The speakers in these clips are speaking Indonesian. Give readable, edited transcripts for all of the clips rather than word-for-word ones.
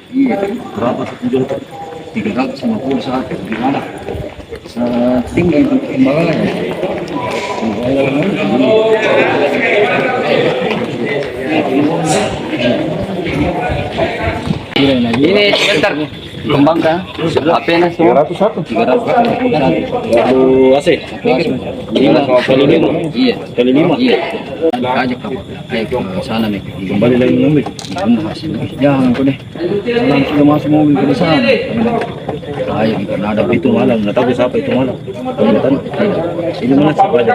Iya, berapa jual? 350 satu gimana? Tinggal kembangannya. Ini sebentar kembang kan? HP nya semua 301. 300 AC. 5 kali 5. Iya, kali 5. Iya. Aja kamu. Ayo ke sana nih. Kembali lagi mobil. Jangan kau deh. Orang sudah masuk mobil ke sana. Ayo karena ada itu malam, nggak tahu siapa itu malam. Kelihatan ini mana siapa aja.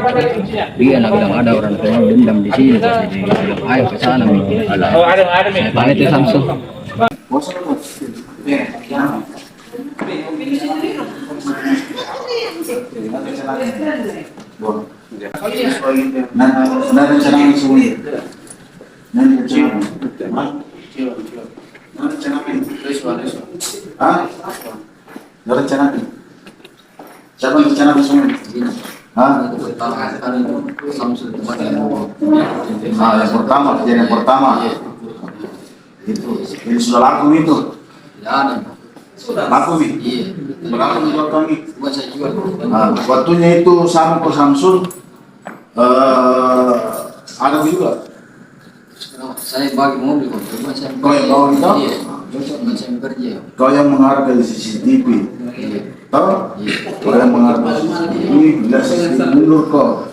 Dia nak bilang ada orang yang dendam di sini. Ayo ke sana nih. Oh ada nih. Pamit ya Samsung. Siapa yang rencana semua? Yang pertama, kejadian pertama. Itu, ini sudah laku itu. Laku nih. Berapa jual kami? Waktunya itu sama ke Samsul. Ada juga. Saya bagi mobil kok. Kau yang bawa itu? Kau yang menghargai CCTV. Tahu? Kau yang menghargai CCTV. Bila CCTV mundur kau.